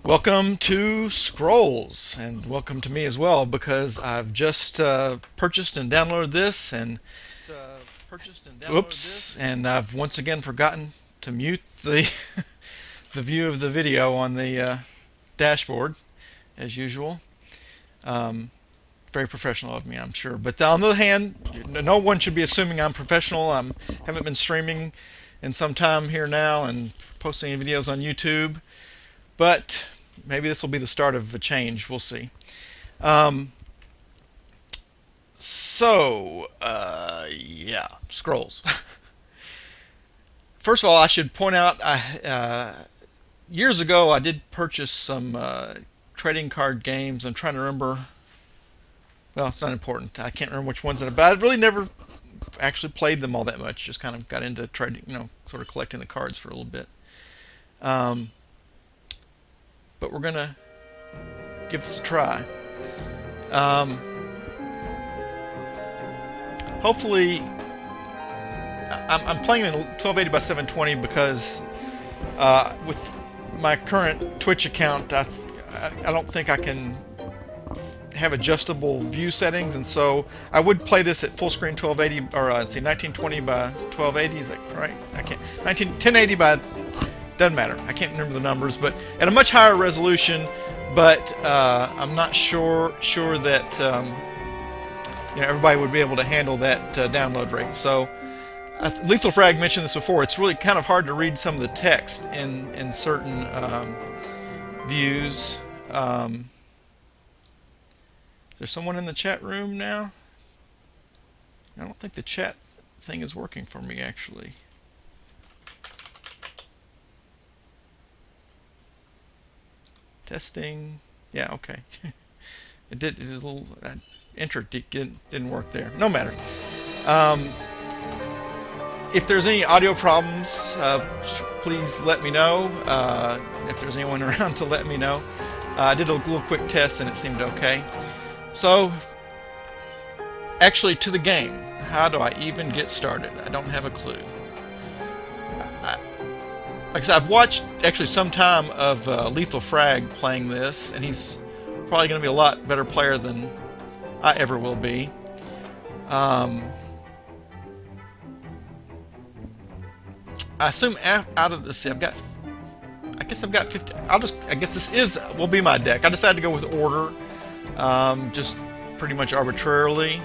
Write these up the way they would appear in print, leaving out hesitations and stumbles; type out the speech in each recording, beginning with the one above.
Welcome to Scrolls, and welcome to me as well because I've just purchased and downloaded this, and oops, and I've once again forgotten to mute the the view of the video on the dashboard as usual. Um, Very professional of me, I'm sure. But on the other hand, no one should be assuming I'm professional. I haven't been streaming in some time here now and posting any videos on YouTube, but maybe this will be the start of a change. We'll see. Um, yeah, Scrolls. First of all, I should point out, years ago I did purchase some trading card games. I'm trying to remember. Well, it's not important. I can't remember which ones, but I really never actually played them all that much. Just kind of got into trading, sort of collecting the cards for a little bit. Um, but we're gonna give this a try. Um, Hopefully, I'm playing in 1280 by 720 because with my current Twitch account, I don't think I can have adjustable view settings, and so I would play this at full screen 1280 or 1920 by 1280. Is that right? I can't. 1080 by, doesn't matter. I can't remember the numbers, but at a much higher resolution. But I'm not sure that everybody would be able to handle that download rate. So Lethal Frag mentioned this before. It's really kind of hard to read some of the text in certain views. Is there someone in the chat room now? I don't think the chat thing is working for me, actually. Testing. Yeah, okay. It did. It is a little. Enter didn't work there. No matter. If there's any audio problems, please let me know. If there's anyone around to let me know. I did a little quick test and it seemed okay. So, actually, to the game. How do I even get started? I don't have a clue. Like I said, I've watched actually some time of Lethal Frag playing this, and he's probably going to be a lot better player than I ever will be. I assume out of this, I guess I've got 50. I guess this will be my deck. I decided to go with order, just pretty much arbitrarily.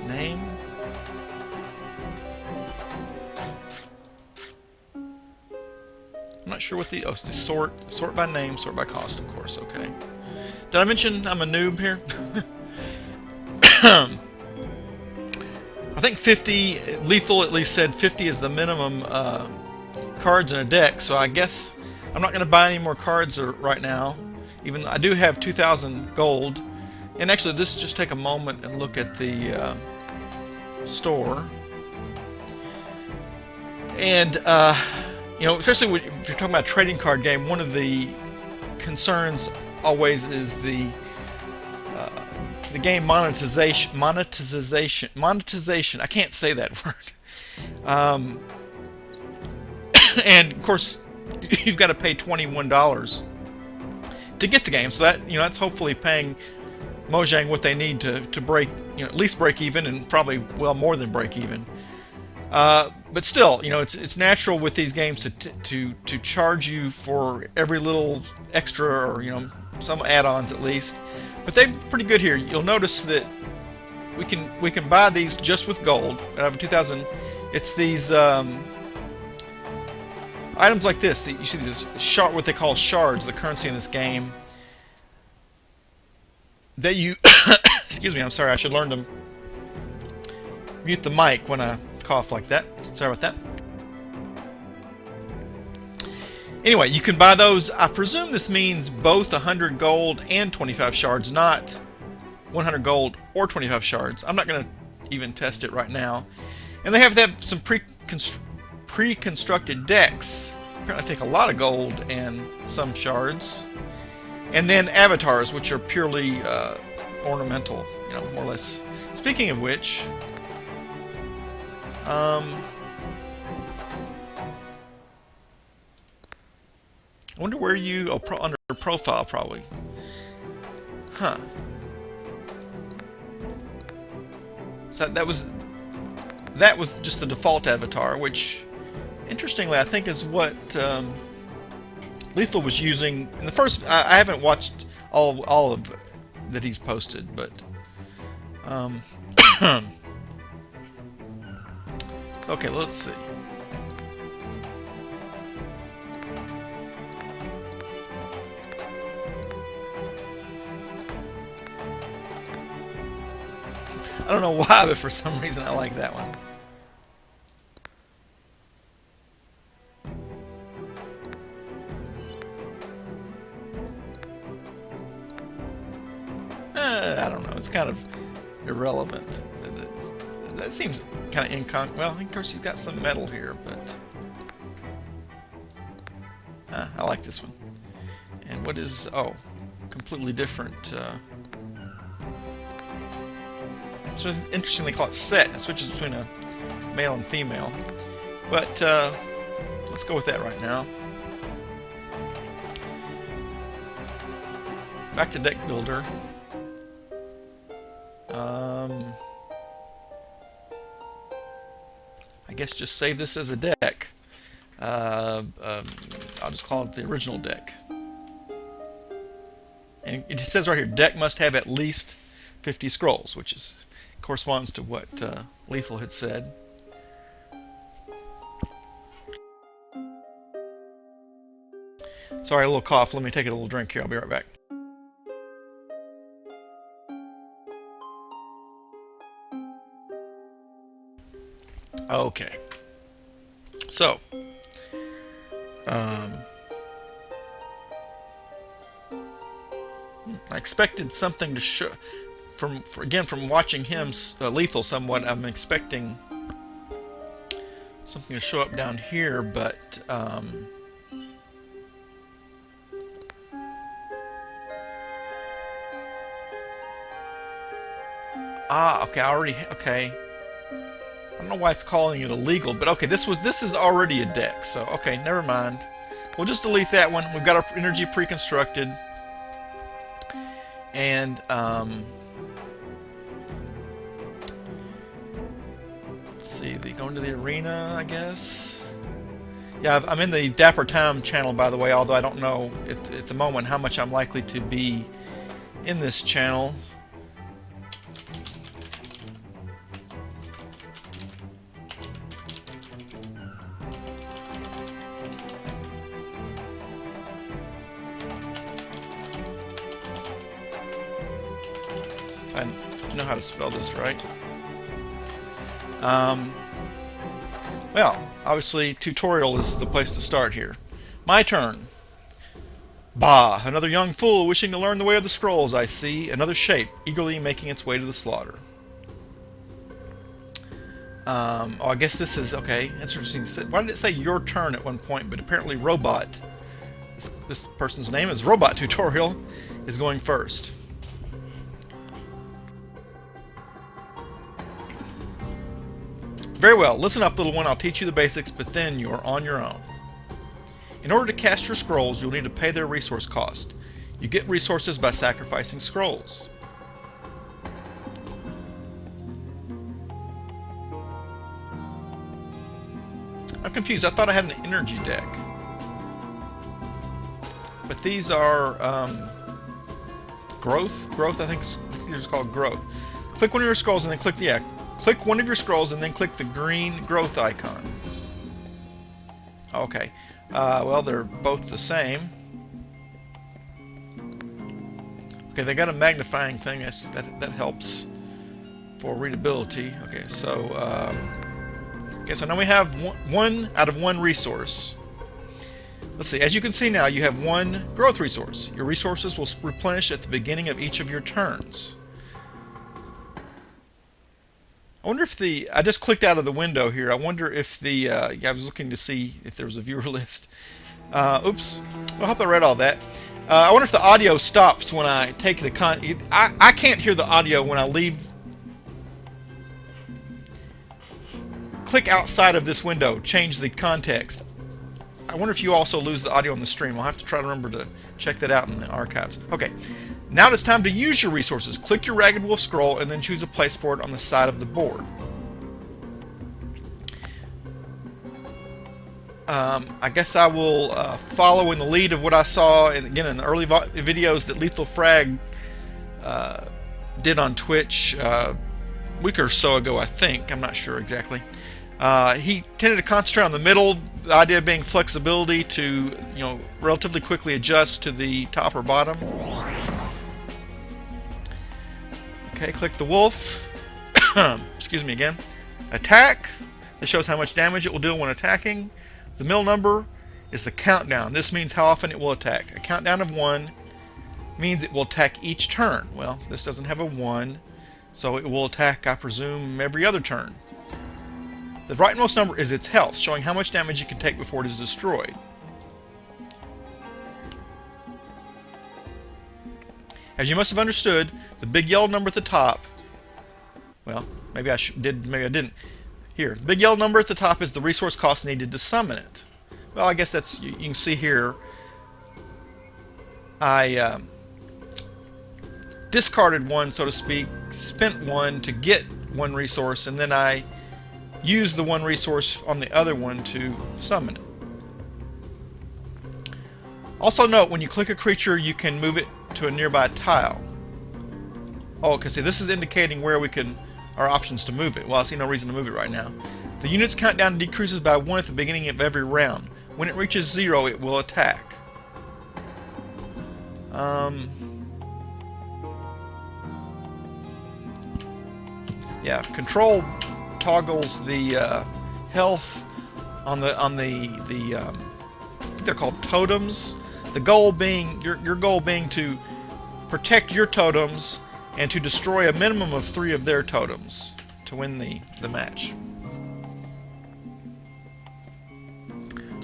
Name. I'm not sure what it's the sort by name, sort by cost, of course. Okay. Did I mention I'm a noob here? I think 50, Lethal at least said 50 is the minimum cards in a deck, so I guess I'm not going to buy any more cards right now, even though I do have 2,000 gold. And actually, just take a moment and look at the store. And, especially if you're talking about a trading card game, one of the concerns always is the game monetization. I can't say that word. And of course, you've got to pay $21 to get the game. So that's hopefully paying Mojang what they need to break, at least break even, and probably well more than break even. But still, it's natural with these games to charge you for every little extra, or some add-ons at least. But they're pretty good here. You'll notice that we can buy these just with gold. I have 2,000. It's these items like this. You see this what they call shards, the currency in this game. That you excuse me. I'm sorry. I should learn to mute the mic when I cough like that. Sorry about that. Anyway, you can buy those. I presume this means both 100 gold and 25 shards, not 100 gold or 25 shards. I'm not going to even test it right now. And they have some pre-constructed decks. Apparently take a lot of gold and some shards. And then avatars, which are purely ornamental, more or less. Speaking of which, I wonder where you... Oh, under profile, probably. Huh. So that was just the default avatar, which, interestingly, I think is what Lethal was using in the first. I haven't watched all of that he's posted, but so, okay, let's see. I don't know why, but for some reason I like that one. I don't know. It's kind of irrelevant. That seems kind of well, of course he's got some metal here, but I like this one. And what is... Oh, completely different... So interestingly, they call it set. It switches between a male and female. But let's go with that right now. Back to deck builder. I guess just save this as a deck. I'll just call it the original deck. And it says right here, deck must have at least 50 scrolls, which is corresponds to what Lethal had said. Sorry, a little cough. Let me take a little drink here. I'll be right back. Okay. So, I expected something to show. From watching him, Lethal somewhat, I'm expecting something to show up down here, but okay, okay. I don't know why it's calling it illegal, but okay, this is already a deck, so okay, never mind. We'll just delete that one. We've got our energy pre-constructed, and let's see, going to the arena, I guess. Yeah, I'm in the Dapper Time channel, by the way, although I don't know at the moment how much I'm likely to be in this channel. I know how to spell this right. Well, obviously, tutorial is the place to start here. My turn. Bah, another young fool wishing to learn the way of the scrolls, I see. Another shape, eagerly making its way to the slaughter. Oh, I guess this is... Okay, that's interesting. Why did it say your turn at one point, but apparently Robot, this person's name is Robot Tutorial, is going first. Very well, listen up, little one, I'll teach you the basics, but then you're on your own. In order to cast your scrolls, you'll need to pay their resource cost. You get resources by sacrificing scrolls. I'm confused, I thought I had an energy deck. But these are growth, I think these are called growth. Click one of your scrolls and then click the Click one of your scrolls and then click the green growth icon. Okay. Well, they're both the same. Okay, they got a magnifying thing. That helps for readability. Okay, so now we have one out of one resource. Let's see. As you can see now, you have one growth resource. Your resources will replenish at the beginning of each of your turns. I wonder if I just clicked out of the window here. I wonder if I was looking to see if there was a viewer list. Oops. I hope I read all that. I wonder if the audio stops when I take the I can't hear the audio when I leave. Click outside of this window. Change the context. I wonder if you also lose the audio on the stream. I'll have to try to remember to check that out in the archives. Okay, now it's time to use your resources. Click your Ragged Wolf scroll and then choose a place for it on the side of the board. I guess I will follow in the lead of what I saw, and again in the early videos that Lethal Frag did on Twitch a week or so ago, I think. I'm not sure exactly. He tended to concentrate on the middle, the idea being flexibility to, relatively quickly adjust to the top or bottom. Okay, click the wolf. Excuse me again. Attack. This shows how much damage it will deal when attacking. The middle number is the countdown. This means how often it will attack. A countdown of 1 means it will attack each turn. Well, this doesn't have a 1, so it will attack, I presume, every other turn. The rightmost number is its health, showing how much damage it can take before it is destroyed. As you must have understood, the big yellow number at the top, well, maybe I did, maybe I didn't. Here, the big yellow number at the top is the resource cost needed to summon it. Well, I guess that's, you can see here, I discarded 1, so to speak, spent 1 to get 1 resource, and then I used the 1 resource on the other one to summon it. Also note, when you click a creature, you can move it to a nearby tile. Oh, okay, see, this is indicating where we can, our options to move it. Well, I see no reason to move it right now. The unit's countdown decreases by 1 at the beginning of every round. When it reaches 0, it will attack. Yeah, control toggles the health on the I think they're called totems. The goal being your goal being to protect your totems and to destroy a minimum of 3 of their totems to win the match.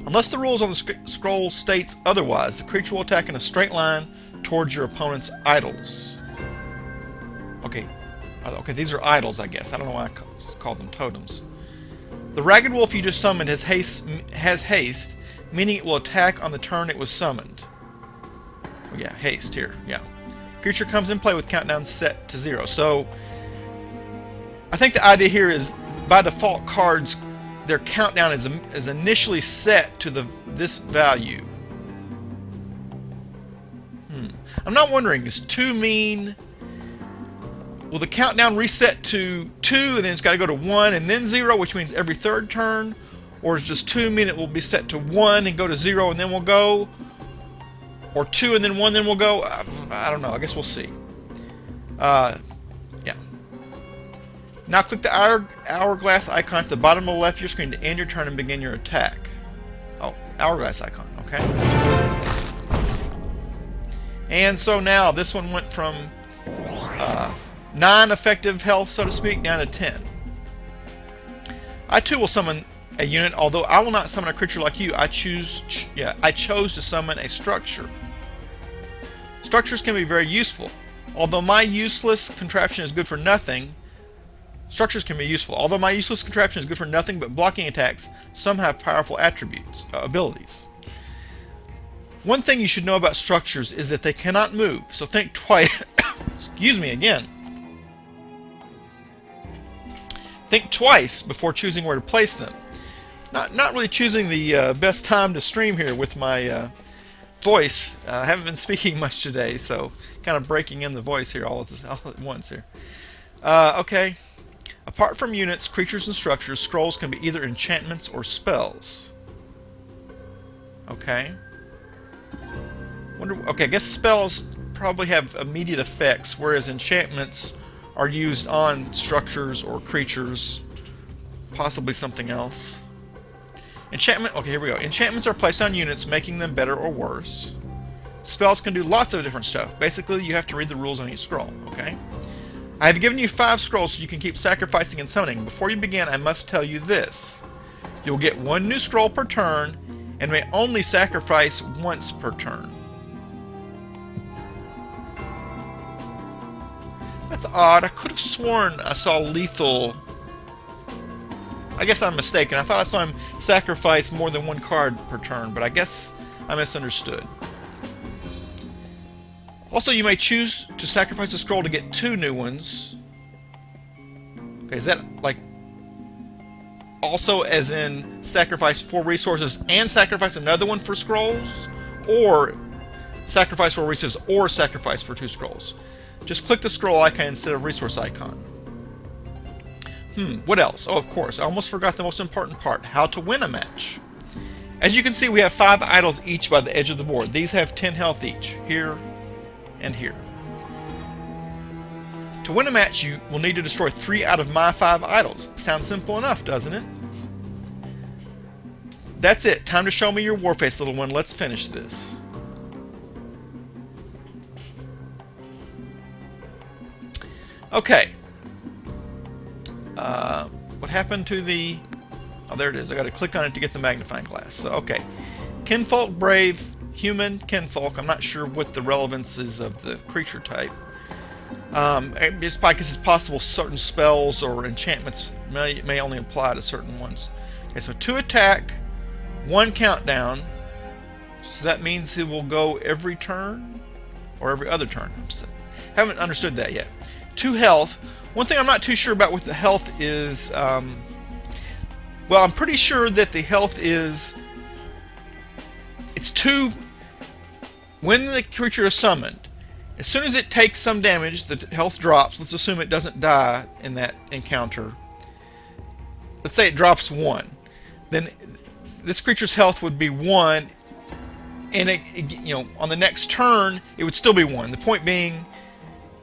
Unless the rules on the scroll states otherwise, the creature will attack in a straight line towards your opponent's idols. Okay, these are idols, I guess. I don't know why I called them totems. The Ragged Wolf you just summoned has haste, meaning it will attack on the turn it was summoned. Oh, yeah, haste here. Yeah. Creature comes in play with countdown set to 0. So, I think the idea here is, by default, cards, their countdown is initially set to this value. I'm not wondering, is 2 mean... Will the countdown reset to 2 and then it's got to go to 1 and then 0, which means every 3rd turn? Or is just 2 mean it will be set to 1 and go to 0 and then we'll go? Or 2 and then 1 then we'll go? I don't know. I guess we'll see. Yeah. Now click the hourglass icon at the bottom of the left of your screen to end your turn and begin your attack. Oh, hourglass icon. Okay. And so now this one went from 9 effective health, so to speak, down to 10. I too will summon a unit, although I will not summon a creature like you. I chose to summon a structure. Structures can be very useful. Although my useless contraption is good for nothing, structures can be useful. Although my useless contraption is good for nothing but blocking attacks, some have powerful abilities. One thing you should know about structures is that they cannot move, so think twice. Excuse me again. Think twice before choosing where to place them. Not really choosing the best time to stream here with my voice. I haven't been speaking much today, so kind of breaking in the voice here all at once here. Okay. Apart from units, creatures, and structures, scrolls can be either enchantments or spells. Okay. Okay, I guess spells probably have immediate effects, whereas enchantments are used on structures or creatures, possibly something else. Okay, here we go. Enchantments are placed on units, making them better or worse. Spells can do lots of different stuff. Basically, you have to read the rules on each scroll, okay? I have given you 5 scrolls so you can keep sacrificing and summoning. Before you begin, I must tell you this. You'll get 1 new scroll per turn, and may only sacrifice once per turn. That's odd. I could have sworn I saw Lethal I guess I'm mistaken. I thought I saw him sacrifice more than one card per turn, but I guess I misunderstood. Also, you may choose to sacrifice a scroll to get 2 new ones. Okay, is that like also as in sacrifice 4 resources and sacrifice another one for scrolls? Or sacrifice 4 resources or sacrifice for 2 scrolls? Just click the scroll icon instead of resource icon. What else? Oh, of course, I almost forgot the most important part, how to win a match. As you can see, we have 5 idols each by the edge of the board. These have 10 health each, here and here. To win a match, you will need to destroy 3 out of my 5 idols. Sounds simple enough, doesn't it? That's it. Time to show me your war face, little one. Let's finish this. Okay. What happened to the... Oh, there it is. I got to click on it to get the magnifying glass. So, okay. Kinfolk, brave, human, kinfolk. I'm not sure what the relevance is of the creature type. Just because it's possible certain spells or enchantments may only apply to certain ones. Okay, so 2 attack, 1 countdown. So that means it will go every turn or every other turn. Haven't understood that yet. 2 health. One thing I'm not too sure about with the health is, well, I'm pretty sure that the health is, it's 2 when the creature is summoned. As soon as it takes some damage, the health drops. Let's assume it doesn't die in that encounter. Let's say it drops 1. Then this creature's health would be 1, and on the next turn, it would still be 1. The point being,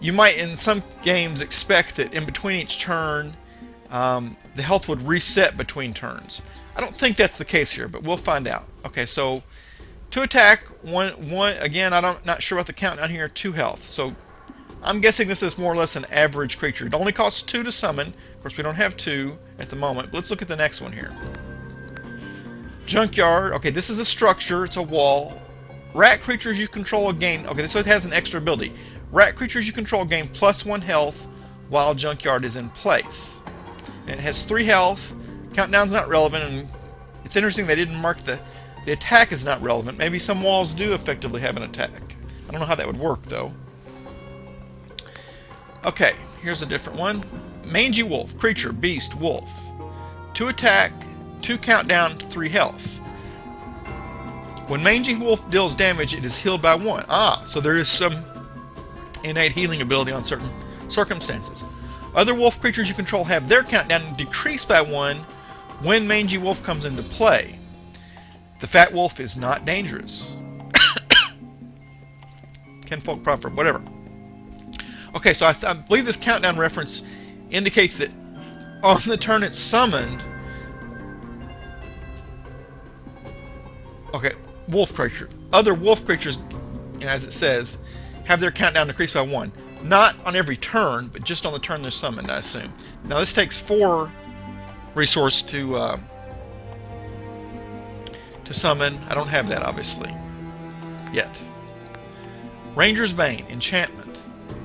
you might in some games expect that in between each turn, the health would reset between turns. I don't think that's the case here, but we'll find out. Okay, so 2 attack, 1 again, not sure about the countdown here, 2 health. So I'm guessing this is more or less an average creature. It only costs 2 to summon. Of course, we don't have 2 at the moment. But let's look at the next one here. Junkyard. Okay, this is a structure. It's a wall. Rat creatures you control gain. Okay, so it has an extra ability. Rat creatures you control gain +1 health while Junkyard is in place. And it has 3 health. Countdown's not relevant, and it's interesting they didn't mark the attack is not relevant. Maybe some walls do effectively have an attack. I don't know how that would work, though. Okay, here's a different one. Mangy Wolf. Creature, beast, wolf. 2 attack, 2 countdown, 3 health. When Mangy Wolf deals damage, it is healed by 1. Ah, so there is some innate healing ability on certain circumstances. Other wolf creatures you control have their countdown decreased by 1 when Mangy Wolf comes into play. The fat wolf is not dangerous. Kinfolk proverb, whatever. Okay, so I believe this countdown reference indicates that on the turn it's summoned. Okay, wolf creature. Other wolf creatures, as it says, have their countdown decreased by 1. Not on every turn, but just on the turn they're summoned, I assume. Now this takes 4 resource to summon. I don't have that, obviously, yet. Ranger's Bane. Enchantment.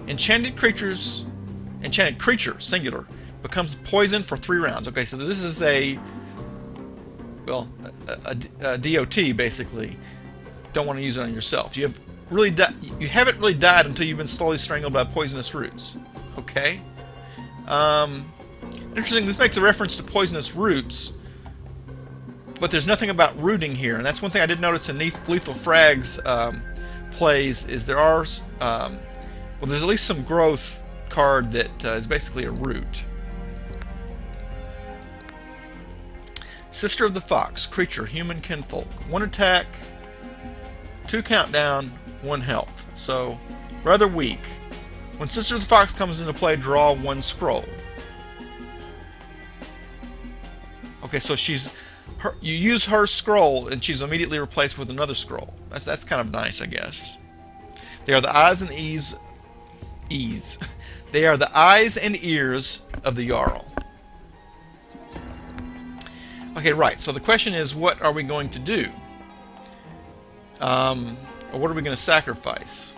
Enchanted creature, singular, becomes poison for 3 rounds. Okay, so this is a DOT, basically. Don't want to use it on yourself. You haven't really died until you've been slowly strangled by poisonous roots. Okay. Interesting. This makes a reference to poisonous roots, but there's nothing about rooting here, and that's one thing I did notice in Lethal Frag's plays. Is there are well, there's at least some growth card that is basically a root. Sister of the Fox. Creature, human, kinfolk. 1 attack, 2 countdown, 1 health. So, rather weak. When Sister of the Fox comes into play, draw 1 scroll. Okay, so you use her scroll, and she's immediately replaced with another scroll. That's kind of nice, I guess. They are the eyes and ears. They are the eyes and ears of the Jarl. Okay, right. So the question is, what are we going to do? Or what are we going to sacrifice?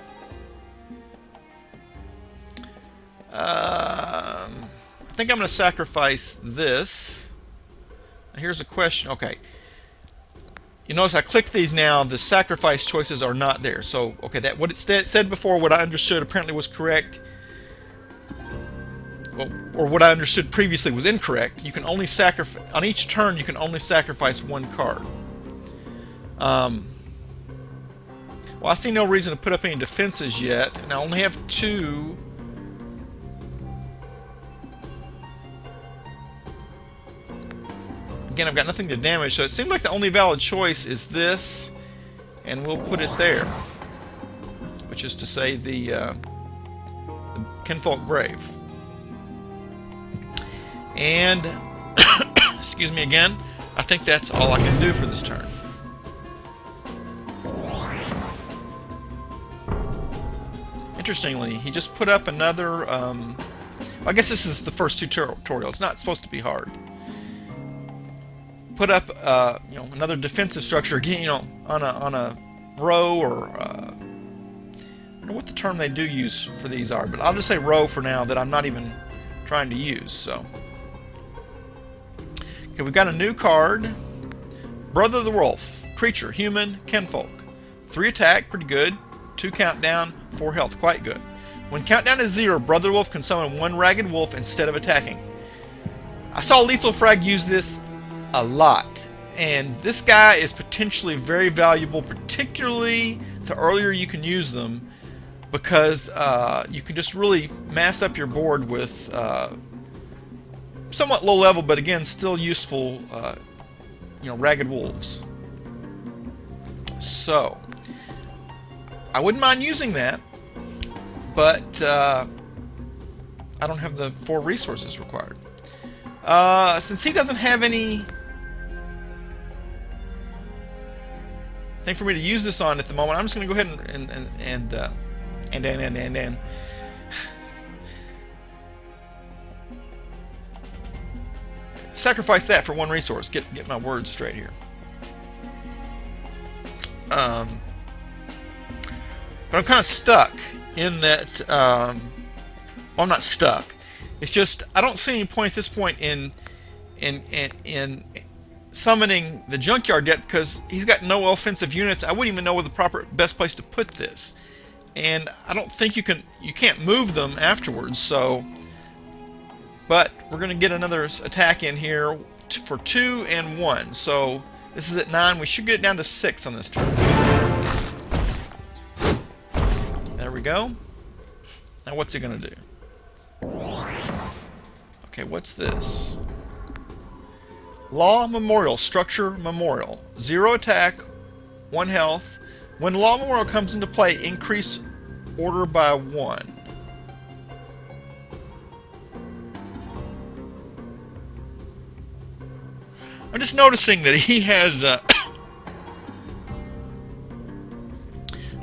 I think I'm going to sacrifice this. here's a question. Okay, you notice I click these now, the sacrifice choices are not there. So, okay, that what it said before, what I understood apparently was correct. Well, or what I understood previously was incorrect. You can only sacrifice, on each turn, you can only sacrifice one card. Well, I see no reason to put up any defenses yet, and I only have 2. Again, I've got nothing to damage, so it seems like the only valid choice is this, and we'll put it there, which is to say the Kinfolk Brave. And, excuse me again, I think that's all I can do for this turn. Interestingly, he just put up another, well, I guess this is the first tutorial. It's not supposed to be hard. Put up, you know, another defensive structure again, you know, on a row, or I don't know what the term they do use for these are, but I'll just say row for now that I'm not even trying to use. So, okay, we've got a new card, Brother of the Wolf, creature, human, kinfolk, 3 attack, pretty good. 2 countdown, 4 health, quite good. When countdown is 0, Brother Wolf can summon 1 ragged wolf instead of attacking. I saw Lethal Frag use this a lot, and this guy is potentially very valuable, particularly the earlier you can use them, because you can just really mass up your board with somewhat low level, but again still useful, you know, ragged wolves. So I wouldn't mind using that, but I don't have the 4 resources required. Since he doesn't have any thing for me to use this on at the moment, I'm just going to go ahead and sacrifice that for 1 resource. Get my words straight here. But I'm kind of stuck in that, well, I'm not stuck. It's just, I don't see any point at this point in summoning the junkyard yet, because he's got no offensive units. I wouldn't even know where the best place to put this. And I don't think you can't move them afterwards, so, but we're going to get another attack in here for 2 and 1. So this is at 9. We should get it down to 6 on this turn. There we go. Now what's he going to do? Okay, what's this? Law Memorial, Structure Memorial. 0 attack, 1 health. When Law Memorial comes into play, increase order by 1. I'm just noticing that he has I'm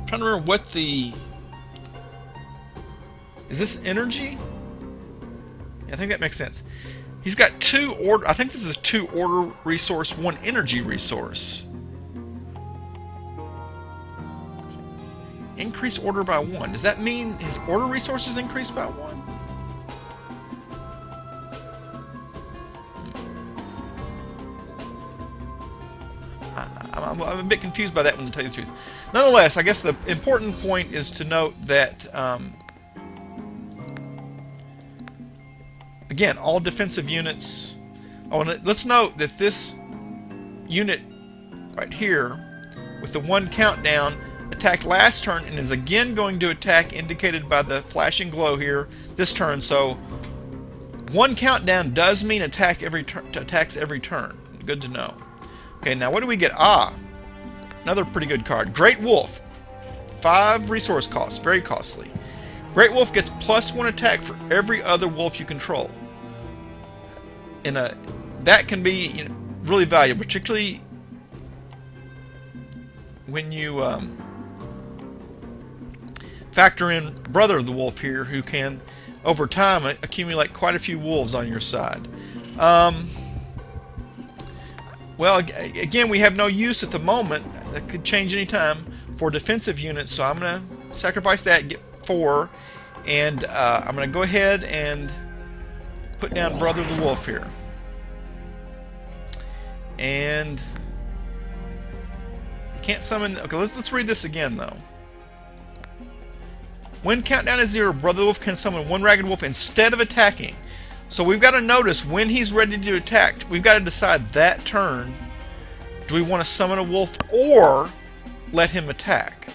trying to remember what the... Is this energy? Yeah, I think that makes sense. He's got 2 order... I think this is 2 order resource, 1 energy resource. Increase order by 1. Does that mean his order resources increase by 1? I'm a bit confused by that one, to tell you the truth. Nonetheless, I guess the important point is to note that, again, all defensive units... Oh, and let's note that this unit right here, with the 1 countdown, attacked last turn and is again going to attack, indicated by the flashing glow here, this turn. So 1 countdown does mean attacks every turn. Good to know. Okay, now what do we get? Another pretty good card. Great Wolf. 5 resource costs. Very costly. Great Wolf gets +1 attack for every other wolf you control. That can be, really valuable, particularly when you factor in Brother of the Wolf here, who can, over time, accumulate quite a few wolves on your side. Well, again, we have no use at the moment. That could change any time for defensive units, so I'm going to sacrifice that, get 4, and I'm going to go ahead and put down Brother of the Wolf here. And you can't summon. Okay, let's read this again though. When countdown is 0, Brother Wolf can summon one Ragged Wolf instead of attacking. So we've got to notice when he's ready to attack. We've got to decide that turn. Do we want to summon a wolf or let him attack?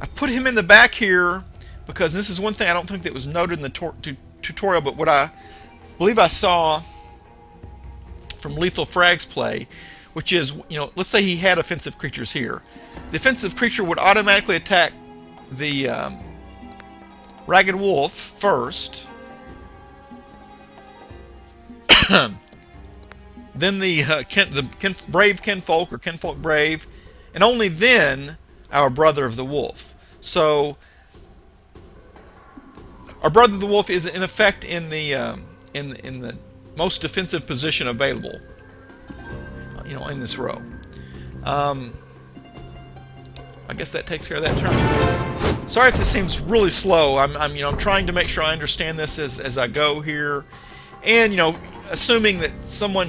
I put him in the back here because this is one thing I don't think that was noted in the tutorial, but what I believe I saw from Lethal Frag's play, which is, let's say he had offensive creatures here. The offensive creature would automatically attack the Ragged Wolf first, then the Brave Kinfolk or Kinfolk Brave, and only then our Brother of the Wolf. So our Brother of the Wolf is in effect in the most defensive position available, in this row. I guess that takes care of that turn. Sorry if this seems really slow. I'm trying to make sure I understand this as I go here, and assuming that someone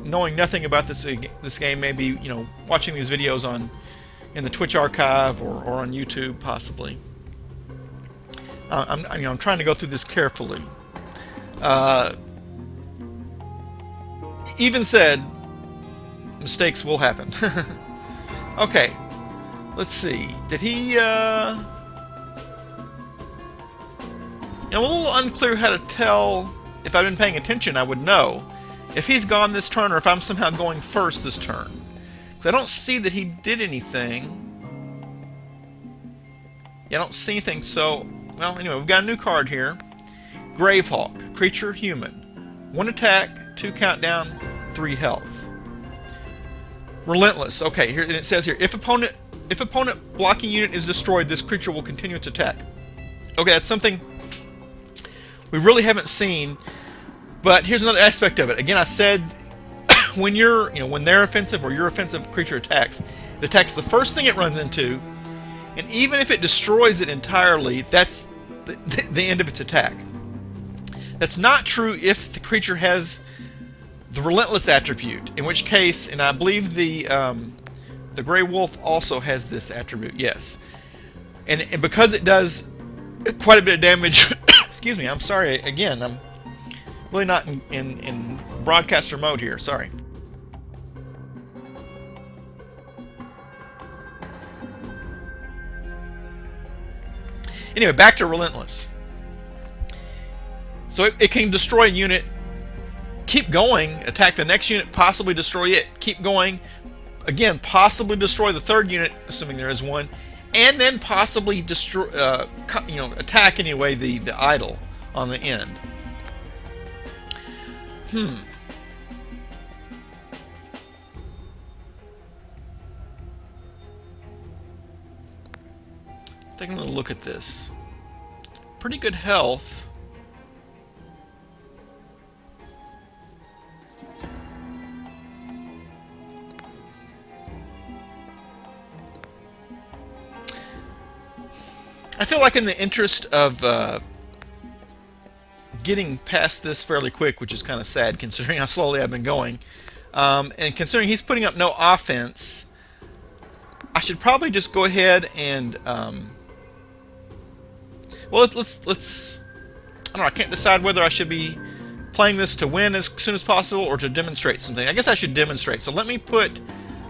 knowing nothing about this game may be watching these videos in the Twitch archive or on YouTube possibly. I'm trying to go through this carefully. Even said, mistakes will happen. Okay, let's see. Did he? I'm a little unclear how to tell. If I've been paying attention, I would know if he's gone this turn or if I'm somehow going first this turn. Because I don't see that he did anything. Yeah, I don't see anything. So, well, anyway, we've got a new card here. Gravehawk, creature, human. 1 attack, 2 countdown, 3 health. Relentless. Okay, here and it says here, if opponent blocking unit is destroyed, this creature will continue its attack. Okay, that's something we really haven't seen, but here's another aspect of it. Again, I said when when their offensive or your offensive creature attacks, it attacks the first thing it runs into, and even if it destroys it entirely, that's the end of its attack. That's not true if the creature has the Relentless attribute, in which case, and I believe the Grey Wolf also has this attribute, yes. And because it does quite a bit of damage, excuse me, I'm sorry, again, I'm really not in broadcaster mode here, sorry. Anyway, back to Relentless. So it can destroy a unit, keep going, attack the next unit, possibly destroy it, keep going, again, possibly destroy the third unit, assuming there is one, and then possibly destroy, attack anyway the idol on the end. Taking a look at this. Pretty good health. I feel like in the interest of getting past this fairly quick, which is kind of sad considering how slowly I've been going, and considering he's putting up no offense, I should probably just go ahead and well, let's I don't know, I can't decide whether I should be playing this to win as soon as possible or to demonstrate something. I guess I should demonstrate. So let me put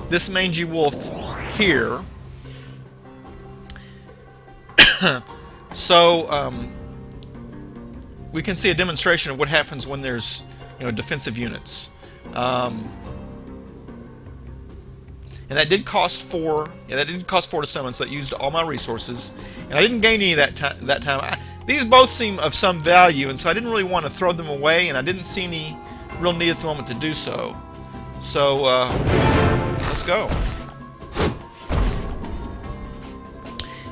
this mangy wolf here. So we can see a demonstration of what happens when there's defensive units. And that did cost 4. Yeah, that did cost 4 to summon, so that used all my resources. And I didn't gain any that time. These both seem of some value, and so I didn't really want to throw them away, and I didn't see any real need at the moment to do so. So let's go.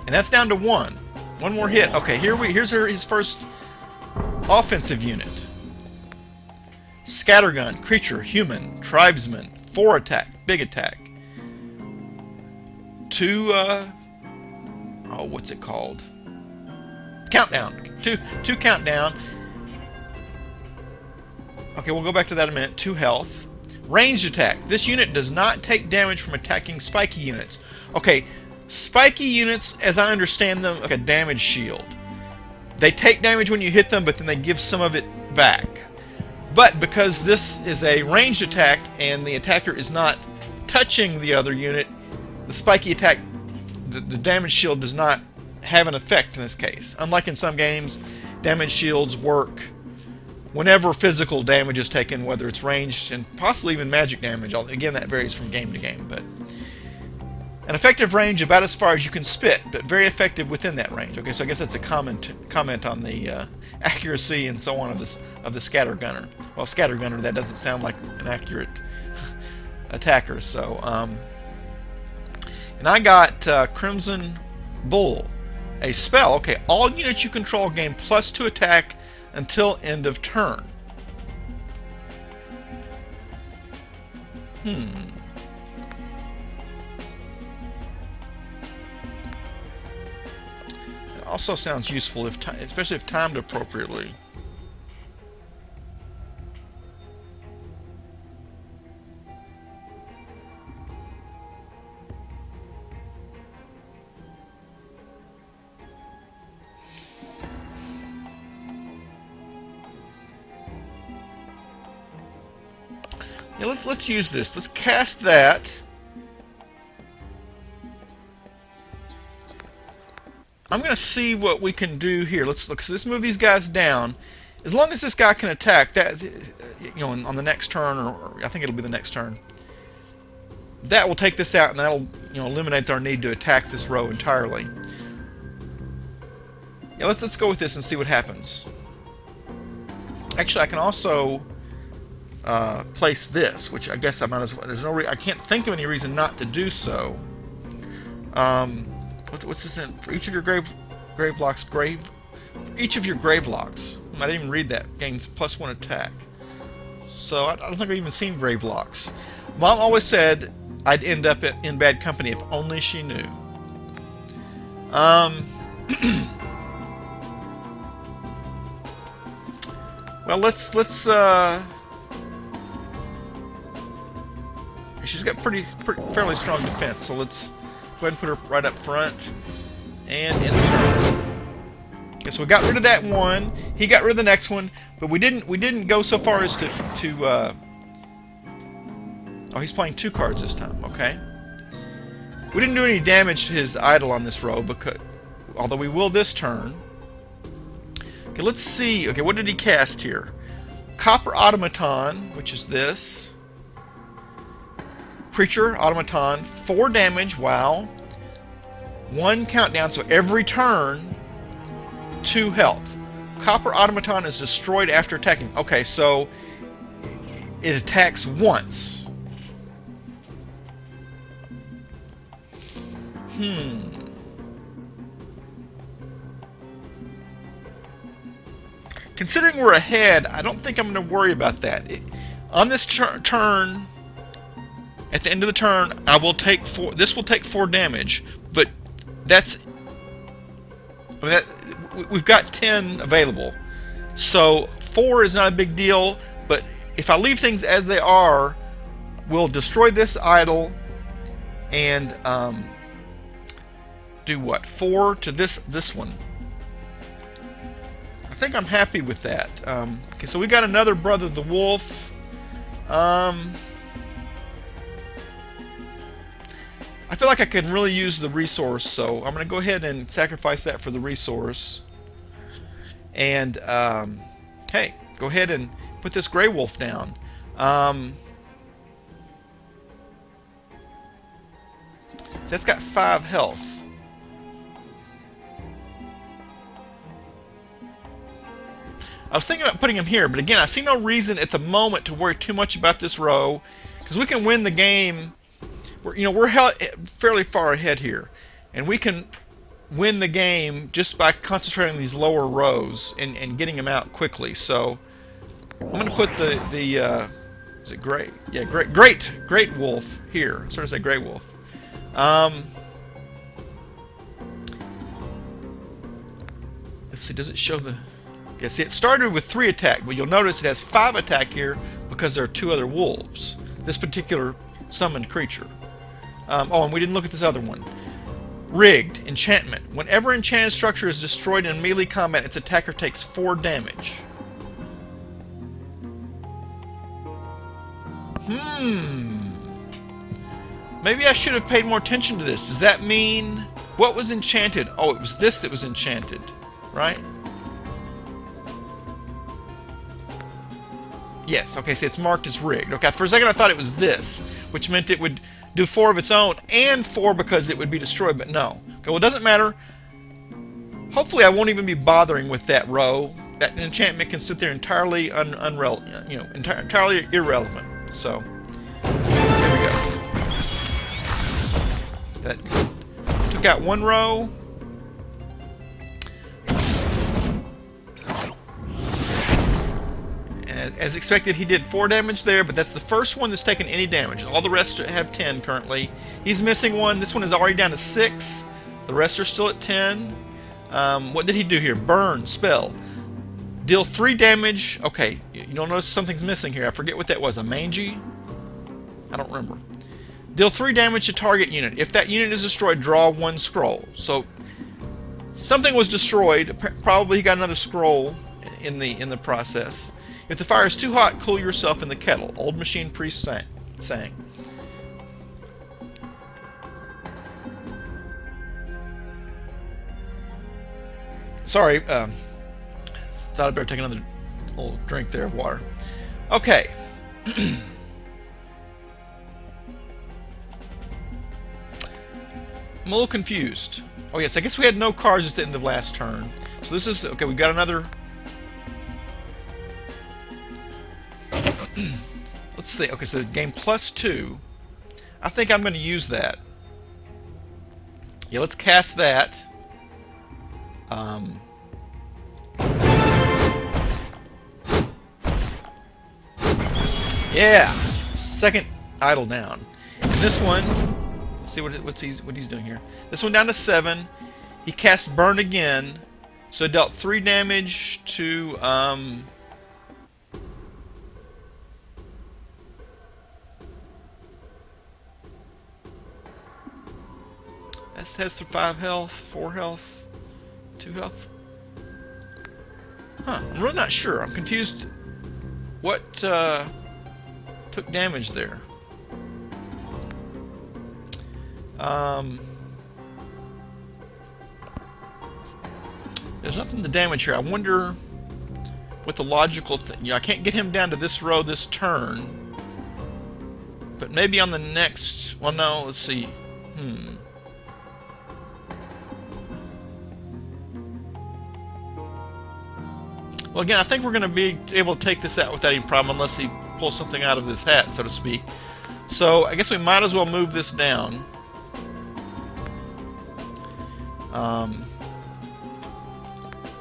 And that's down to 1. One more hit. Okay, here's his first offensive unit. Scattergun, creature, human, tribesman, 4 attack, big attack. 2 what's it called? Countdown. 2 countdown. Okay, we'll go back to that in a minute. 2 health. Ranged attack. This unit does not take damage from attacking spiky units. Okay, spiky units, as I understand them, like a damage shield. They take damage when you hit them, but then they give some of it back. But because this is a ranged attack and the attacker is not touching the other unit, the spiky attack, the damage shield does not have an effect in this case. Unlike in some games, damage shields work whenever physical damage is taken, whether it's ranged and possibly even magic damage. Again, that varies from game to game. But an effective range about as far as you can spit, but very effective within that range. Okay, so I guess that's a comment on the accuracy and so on of the scatter gunner. Well, scatter gunner, that doesn't sound like an accurate attacker. So, and I got Crimson Bull, a spell. Okay, all units you control gain +2 attack until end of turn. It also sounds useful, especially if timed appropriately. Yeah, let's use this. Let's cast that. I'm going to see what we can do here. Let's move these guys down. As long as this guy can attack, that, you know, on the next turn, or I think it'll be the next turn, that will take this out, and that'll, you know, eliminate our need to attack this row entirely. Yeah, let's go with this and see what happens. Actually, I can also place this, which I guess I might as well. I can't think of any reason not to do so. What's this in? For each of your grave blocks, each of your grave blocks. I didn't even read that. Gains +1 attack. So I don't think I've even seen grave blocks. Mom always said I'd end up in bad company if only she knew. Well, let's she's got fairly strong defense, so let's go ahead and put her right up front and in the turn. Okay, so we got rid of that one. He got rid of the next one, but we didn't go so far as to oh, he's playing 2 cards this time. Okay, we didn't do any damage to his idol on this row, because although we will this turn. Okay, let's see. Okay, what did he cast here? Copper Automaton, which is this. Creature Automaton, 4 damage, wow. 1 countdown, so every turn, 2 health. Copper Automaton is destroyed after attacking. Okay, so it attacks once. Considering we're ahead, I don't think I'm going to worry about that. On this turn, at the end of the turn, I will take 4. This will take 4 damage, but that's. I mean, we've got 10 available, so 4 is not a big deal. But if I leave things as they are, we'll destroy this idol and do what? 4 to this one. I think I'm happy with that. Okay, so we got another Brother the Wolf. I feel like I can really use the resource, so I'm going to go ahead and sacrifice that for the resource. And, hey, go ahead and put this Grey Wolf down. So that's got 5 health. I was thinking about putting him here, but again, I see no reason at the moment to worry too much about this row, because we can win the game. We're fairly far ahead here, and we can win the game just by concentrating on these lower rows and getting them out quickly. So I'm going to put the is it Grey? Yeah, Great Wolf here. I sort of say Grey Wolf. Let's see. Does it show the? Yeah. See, it started with 3 attack, but you'll notice it has 5 attack here because there are 2 other wolves. this particular summoned creature. Oh, and we didn't look at this other one. Rigged. Enchantment. Whenever enchanted structure is destroyed in melee combat, its attacker takes 4 damage. Maybe I should have paid more attention to this. Does that mean... What was enchanted? Oh, it was this that was enchanted, right? Yes, okay, so it's marked as rigged. Okay, for a second I thought it was this, which meant it would do 4 of its own and 4 because it would be destroyed, but no. Okay, well, it doesn't matter. Hopefully I won't even be bothering with that row. That enchantment can sit there entirely entirely irrelevant. So, here we go. That took out 1 row. As expected, he did 4 damage there, but that's the first one that's taken any damage. All the rest have 10 currently. He's missing 1. This one is already down to 6. The rest are still at 10. What did he do here? Burn, spell. Deal 3 damage. Okay, you'll notice something's missing here. I forget what that was. A mangy? I don't remember. Deal 3 damage to target unit. If that unit is destroyed, draw 1 scroll. So, something was destroyed. Probably he got another scroll in the process. If the fire is too hot, cool yourself in the kettle. Old Machine Priest sang. Sorry, thought I'd better take another little drink there of water. Okay. I'm a little confused. Oh yes, I guess we had no cards at the end of last turn. So this is, okay, we've got another... Let's see. Okay, so game +2. I think I'm going to use that. Yeah, let's cast that. Yeah, second idle down. And this one, let's see what he's doing here. This one down to 7. He cast burn again, so it dealt 3 damage to That has 5 health, 4 health, 2 health. Huh, I'm really not sure. I'm confused. What took damage there? There's nothing to damage here. I wonder what the logical thing... Yeah, I can't get him down to this row this turn. But maybe on the next... Well, no, let's see. Well, again, I think we're going to be able to take this out without any problem unless he pulls something out of his hat, so to speak. So, I guess we might as well move this down.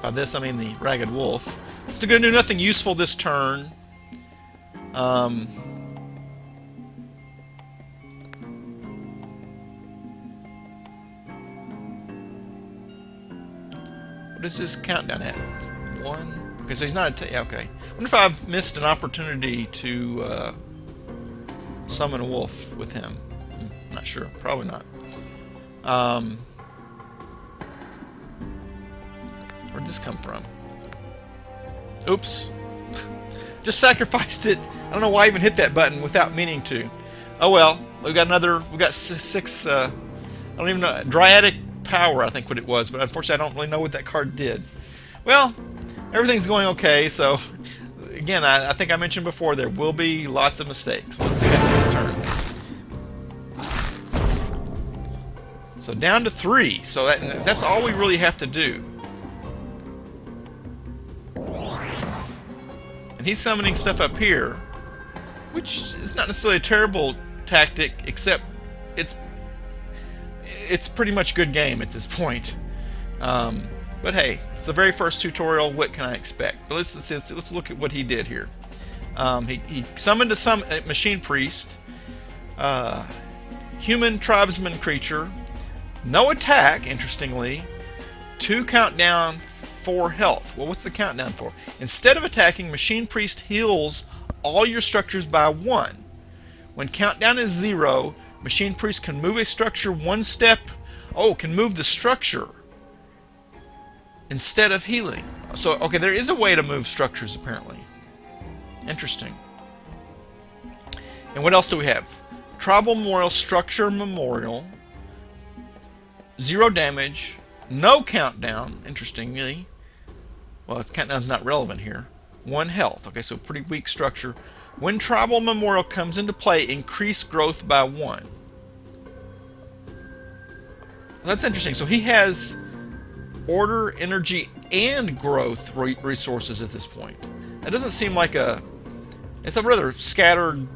By this, I mean the Ragged Wolf. It's going to do nothing useful this turn. What is this countdown at? 1... Okay, so he's not... Yeah, okay. I wonder if I've missed an opportunity to summon a wolf with him. I'm not sure. Probably not. Where'd this come from? Oops. Just sacrificed it. I don't know why I even hit that button without meaning to. Oh well. We've got another... We've got 6... I don't even know... Dryadic Power, I think what it was. But unfortunately, I don't really know what that card did. Well... Everything's going okay, so again, I think I mentioned before there will be lots of mistakes. Let's see how this turn. So down to 3. So that's all we really have to do. And he's summoning stuff up here, which is not necessarily a terrible tactic, except it's pretty much good game at this point. But hey, it's the very first tutorial. What can I expect? But let's look at what he did here. He summoned a machine priest, human tribesman creature, no attack. Interestingly, 2 countdown, 4 health. Well, what's the countdown for? Instead of attacking, machine priest heals all your structures by 1. When countdown is 0, Machine Priest can move a structure one step. Oh, can move the structure instead of healing. So, okay, there is a way to move structures, apparently. Interesting. And what else do we have? Tribal Memorial, Structure Memorial. 0 damage. No countdown, interestingly. Well, its countdown's not relevant here. 1 health. Okay, so pretty weak structure. When Tribal Memorial comes into play, increase growth by 1. That's interesting. So he has order, energy, and growth resources at this point. That doesn't seem like a... It's a rather scattered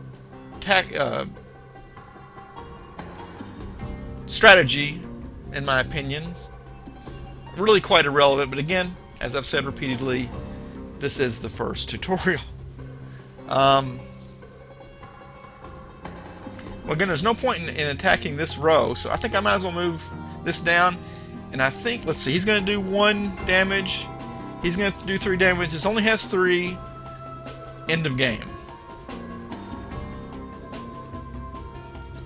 strategy, in my opinion. Really quite irrelevant, but again, as I've said repeatedly, this is the first tutorial. Well, again, there's no point in attacking this row, so I think I might as well move this down. And I think, let's see, he's going to do 1 damage. He's going to do 3 damage. This only has 3. End of game.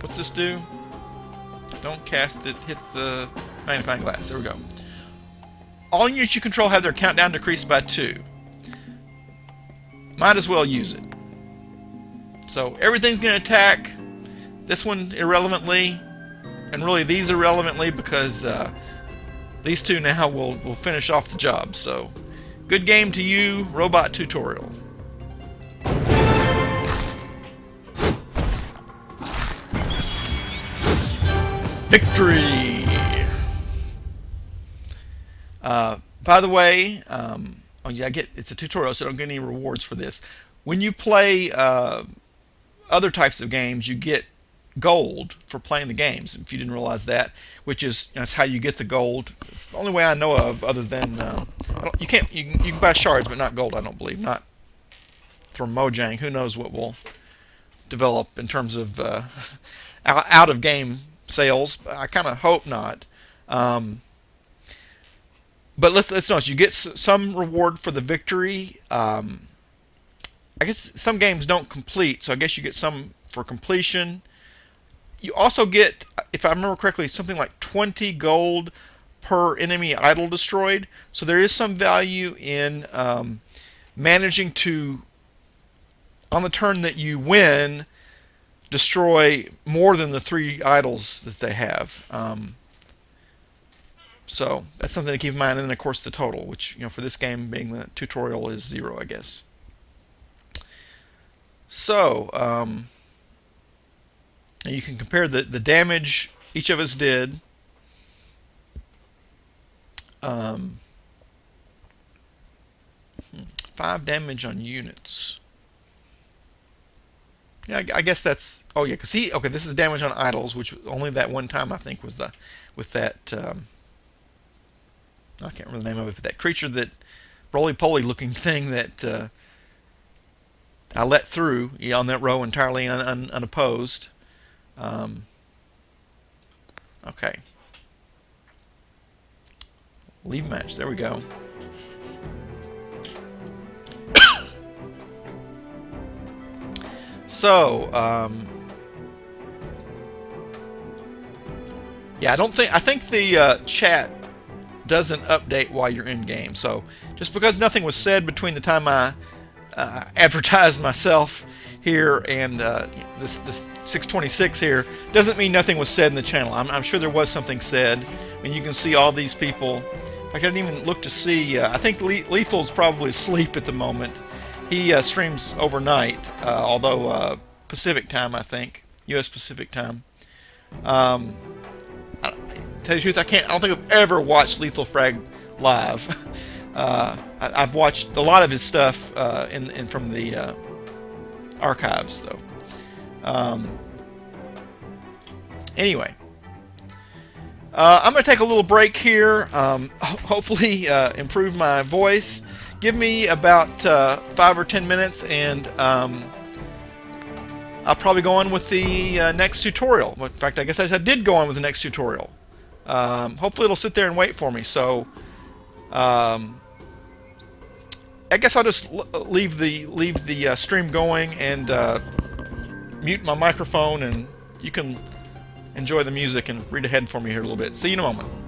What's this do? Don't cast it. Hit the magnifying glass. There we go. All units you control have their countdown decreased by 2. Might as well use it. So everything's going to attack. This one irrelevantly, and really these irrelevantly, because these two now will finish off the job. So good game to you, Robot Tutorial. Victory! By the way, oh yeah, it's a tutorial, so I don't get any rewards for this. When you play other types of games, you get gold for playing the games. If you didn't realize that, which is that's how you get the gold. It's the only way I know of, other than you can buy shards, but not gold. I don't believe, not from Mojang. Who knows what will develop in terms of out of game sales? I kind of hope not. But let's notice you get some reward for the victory. I guess some games don't complete, so I guess you get some for completion. You also get, if I remember correctly, something like 20 gold per enemy idol destroyed. So there is some value in managing to, on the turn that you win, destroy more than the 3 idols that they have. So that's something to keep in mind. And then, of course, the total, which, for this game being the tutorial, is 0, I guess. So you can compare the damage each of us did. 5 damage on units. Yeah, I guess that's... Oh, yeah, because okay, this is damage on idols, which only that one time, I think, was with that... I can't remember the name of it, but that creature, that roly-poly looking thing that I let through on that row entirely unopposed. Okay. Leave match. There we go. So, yeah, I think the chat doesn't update while you're in game. So just because nothing was said between the time I advertised myself here and this 626 here doesn't mean nothing was said in the channel. I'm sure there was something said. I mean, you can see all these people. In fact, I didn't even look to see. I think Lethal's probably asleep at the moment. He streams overnight, although Pacific time, I think, U.S. Pacific time. Tell you the truth, I don't think I've ever watched Lethal Frag live. I've watched a lot of his stuff from the archives, though. Anyway, I'm going to take a little break here. Hopefully, improve my voice. Give me about 5 or 10 minutes, and I'll probably go on with the next tutorial. In fact, I guess I did go on with the next tutorial. Hopefully it'll sit there and wait for me. So I guess I'll just leave the stream going and mute my microphone and you can enjoy the music and read ahead for me here a little bit. See you in a moment.